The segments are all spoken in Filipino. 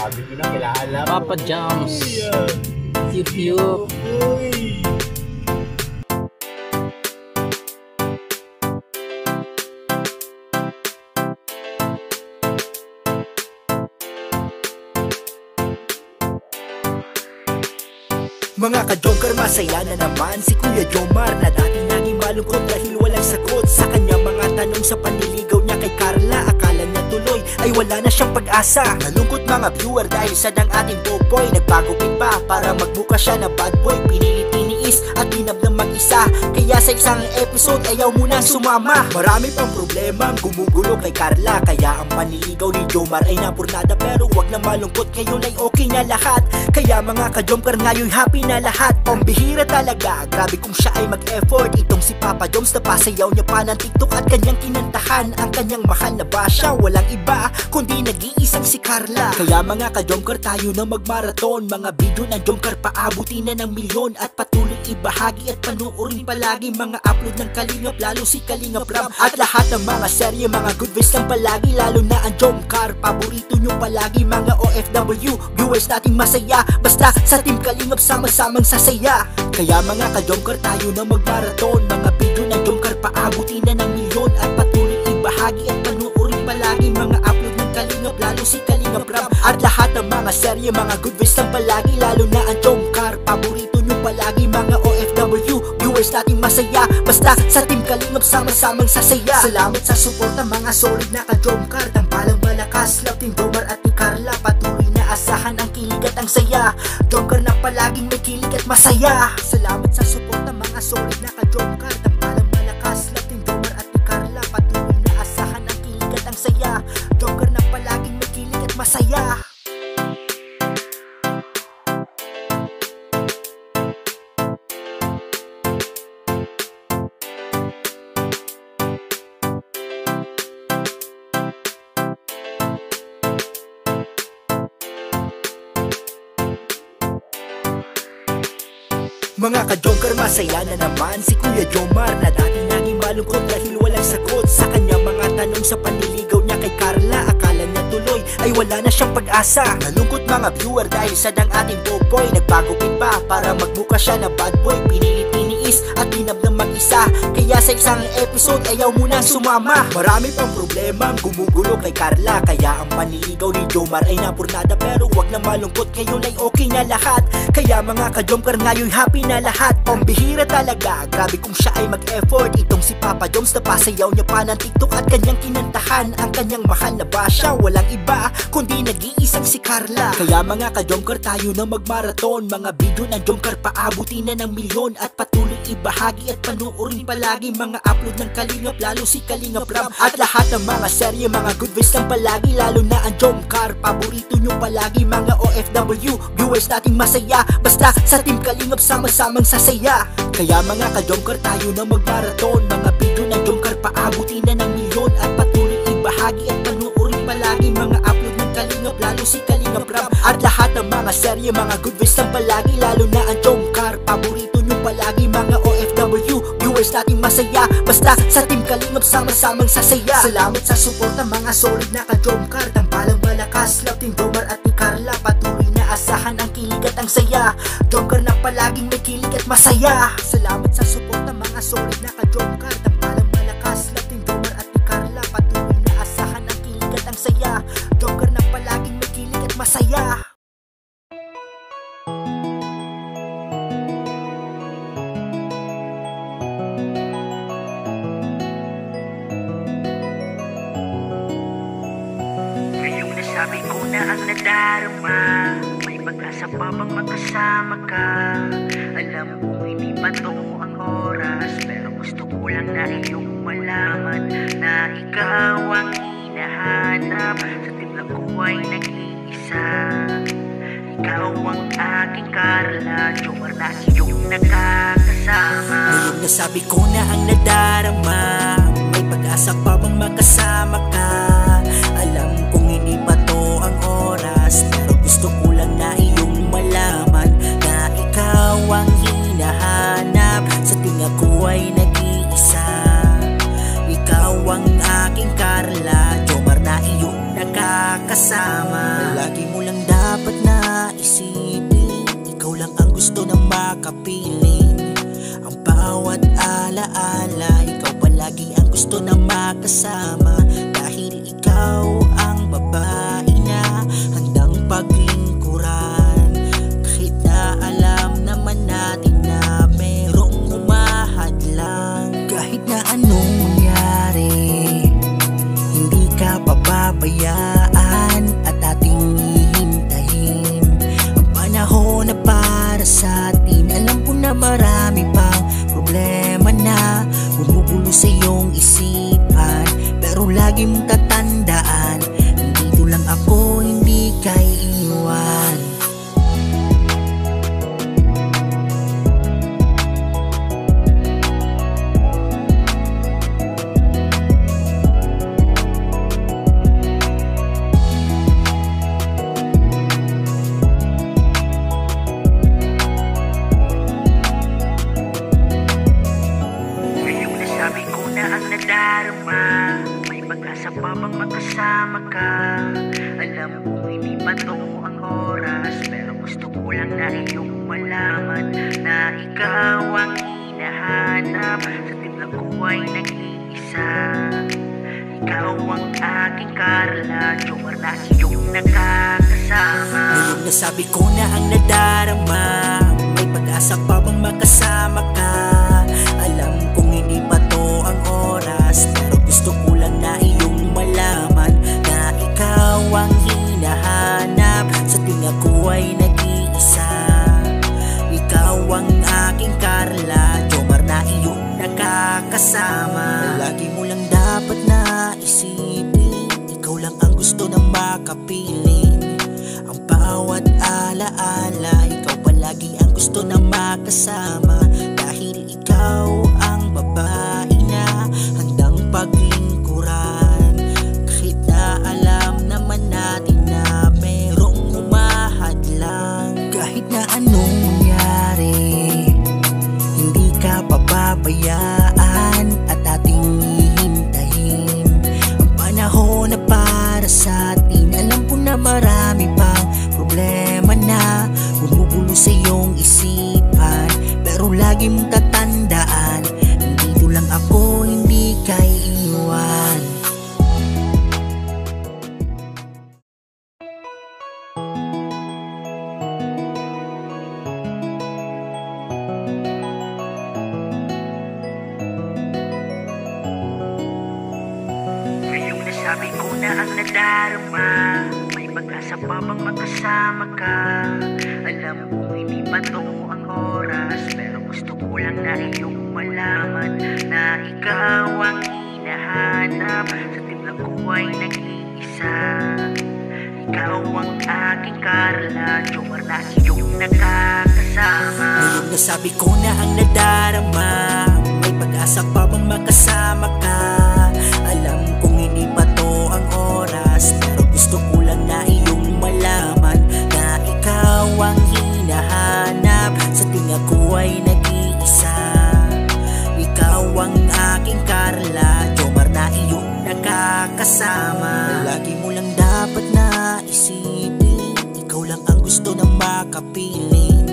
Sabi ko na kilala mo. Papa Joms. Yup. Mga ka-Jomcar, masaya na naman si Kuya Jomar na dati naging malungkot dahil walang sagot sa kanya mga tanong sa panliligaw niya kay Carla. Akala niya tuloy ay wala na siyang pag-asa. Nalungkot mga viewer dahil sad ang ating boboy. Nagpagupit pa para magbuka siya na bad boy. Pinilit tiniis at tinab ng mag-isa, kaya sa isang episode ayaw muna sumama. Marami pang problema ang gumugulo kay Carla, kaya ang panliligaw ni Jomar ay napurnada. Pero wag na malungkot, ngayon ay okay na lahat. Kaya mga ka-Jomcar, ngayon happy na lahat. Pambihira talaga, grabe kung siya ay mag-effort. Itong si Papa Joms na pasayaw niya pa ng TikTok at kanyang kinantahan ang kanyang mahal na basya. Walang iba kundi nag-iisang si Carla. Kaya mga ka-Jomcar, tayo na magmarathon. Mga video ng Jomcar paabutin na ng milyon at patuloy ibahagi at panuorin palagi mga upload ng Kalingap, lalo si Kalingap Ram at lahat ng mga serye, mga good vibes lang palagi, lalo na ang Jomcar. Paborito nyo palagi mga OFW viewers nating masaya, basta sa Team Kalingap sama-samang sasaya. Kaya mga ka-Jomcar, tayo na magmarathon. Mga video ng Jomcar paabutin na ng milyon at patuloy ibahagi at panuorin palagi mga upload ng Kalingap, lalo si Kalingap Ram at lahat ng mga serye, mga good vibes lang palagi, lalo na ang Jomcar. Paborito nyo palagi mga OFW viewers nating masaya, basta sa Team Kalingap sama-samang sasaya. Salamat sa suporta mga solid na ka-Jomcar. Tampalang malakas, love Team Jomar at ni Carla. Patuloy na asahan ang kilig at ang saya. Jomcar na palaging may kilig at masaya. Salamat sa suporta mga solid na ka-Jomcar. Tampalang malakas, love Team Jomar at ni Carla. Patuloy na asahan ang kilig at ang saya. Jomcar na palaging may kilig at masaya. Mga ka-Jomcar, masaya na naman si Kuya Jomar na dati naging malungkot dahil walang sagot sa kanya mga tanong sa panliligaw niya kay Carla. Akala niya tuloy ay wala na siyang pag-asa. Nalungkot mga viewer dahil sad ang ating boboy. Nagpagupit pa para magbuka siya na bad boy. Pinilit tiniis at tinab ng mag-isa, kaya sa isang episode ayaw muna sumama. Marami pang problema ang gumugulo kay Carla, kaya ang panliligaw ni Jomar ay napurnada. Pero wag na malungkot, ngayon ay okay na lahat. Kaya mga ka-Jomcar, ngayon happy na lahat. Pambihira talaga, grabe kung siya ay mag-effort. Itong si Papa Joms na pasayaw niya pa ng TikTok at kanyang kinantahan ang kanyang mahal na basya. Walang iba kundi nag-iisang si Carla. Kaya mga ka-Jomcar, tayo na magmarathon. Mga video ng Jomcar paabutin na ng milyon at patuloy ibahagi at panuorin palagi mga upload ng Kalingap, lalo si Kalingap Ram at lahat ng mga serye, mga good vibes lang palagi, lalo na ang Jomcar. Paborito nyo palagi mga OFW viewers nating masaya, basta sa Team Kalingap sama-samang sasaya. Kaya mga ka-Jomcar, tayo na magmarathon. Mga video ng Jomcar paabutin na ng milyon at patuloy ibahagi at panuorin palagi mga upload ng Kalingap, lalo si Kalingap Ram at lahat ng mga serye, mga good vibes lang palagi, lalo na ang Jomcar. Paborito nyo palagi mga OFW viewers nating masaya, basta sa Team Kalingap sama-samang sasaya. Salamat sa suporta mga solid na ka-Jomcar. Tampalang malakas, love Team Jomar at ni Carla. Patuloy na asahan ang kilig at ang saya. Jomcar na palaging may kilig at masaya. Salamat sa suporta mga solid na ka-Jomcar. Tampalang malakas, love Team Jomar at ni Carla. Patuloy na asahan ang kilig at ang saya. Jomcar na palaging may kilig at masaya. Sabi ko na ang nadarama, may pag-asa pa bang magkasama ka? Alam kong hindi pa to ang oras, pero gusto ko lang na iyong malaman na ikaw ang hinahanap. Sa timpla ko ay nag-iisa, ikaw ang aking Carla. Jomar na iyong nakakasama. Ngayon na sabi ko na ang nadarama, may pag-asa pa bang magkasama ka? Alam kong hindi pa to ang oras, pero gusto ko lang na iyong malaman na ikaw ang hinahanap. Sa tinga ko ay nag-iisa, ikaw ang aking Carla. Jomar na iyong nakakasama. Lagi mo lang daw isipin, ikaw lang ang gusto na makapiling. Ang bawat alaala, ikaw palagi ang gusto na makasama. Dahil ikaw ang babae na handang paglingkuran. Kahit na alam naman natin na merong humahadlang. Kahit na anong mangyari, hindi ka pababayaan at ating hihintayin ang panahon na para sa atin. Alam ko na marami pang problema na bumubulo sa iyong isipan, pero lagi mong tatandaan, nandito lang ako, hindi ka iiwan. Sabi ko na ang nadarama, may pag-asa pa bang makasama ka? Alam ko hindi pa to ang oras, pero gusto ko lang na iyong malaman na ikaw ang hinahanap. Sa timbang ko ay nag-iisa, ikaw ang aking Carla, Jomar na iyong nakakasama. Ngayon nasabi ko na ang nadarama, may pag-asa pa bang makasama ka? Alam kong hindi pa to ang oras, pero gusto ko lang na iyong malaman na ikaw ang hinahanap. Sa tuwing ako ay nag-iisa, ikaw ang aking Carla, Jomar na iyong nakakasama. Lagi mo lang dapat na isipin, ikaw lang ang gusto na makapiling. Ang bawat alaala, ikaw palagi ang gusto na makasama. Dahil ikaw ang babae na handang paglingkuran. Kahit na alam naman natin na merong humahadlang. Kahit na anong mangyari, hindi ka pababayaan at ating hihintayin ang panahon na para sa atin. Alam ko na marami pang problema na bumubulo sa iyong isipan, pero lagi mong tatandaan, nandito lang ako, hindi ka iiwan. Ngayong nasabi ko na ang nadarama, may pag-asa pa bang makasama ka? Alam ko hindi pa to ang oras, pero gusto ko lang na iyong malaman na ikaw ang hinahanap. Sa timbang ko ay nag-iisa, ikaw ang aking Carla, Jomar na iyong nakakasama. Ngayon nasabi ko na ang nadarama, may pag-asa pa bang makasama ka? Alam kong hindi pa to ang oras, pero gusto ko lang na iyong malaman na ikaw ang hinahanap. Sa tuwing ako ay nag-iisa, ikaw ang aking Carla, Jomar na iyong nakakasama. Lagi mo lang dapat na isipin, ikaw lang ang gusto na makapiling.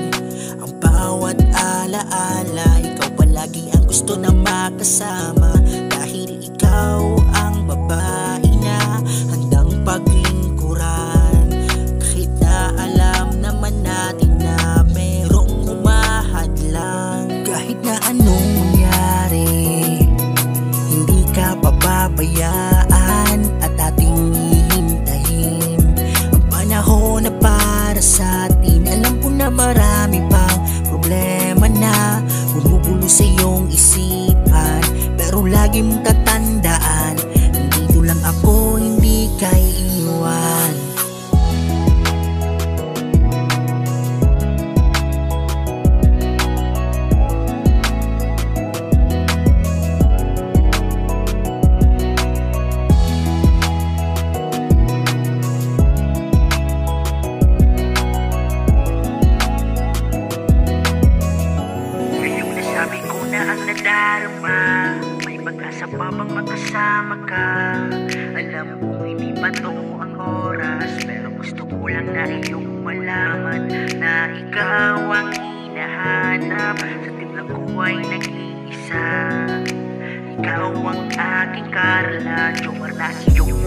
Ang bawat alaala, ikaw palagi ang gusto na makasama. Dahil ikaw ang babae na handang paglingkuran. Kahit na alam naman natin na merong humahadlang. Kahit na anong mangyari, hindi ka pababayaan at ating hihintayin ang panahon na para sa atin. Alam ko na marami pang problema na bumubulo sa iyong isipan, pero na iyong malaman na ikaw ang hinahanap. Sa timbang ko ay nag-iisa, ikaw ang aking Carla. Jomar na iyong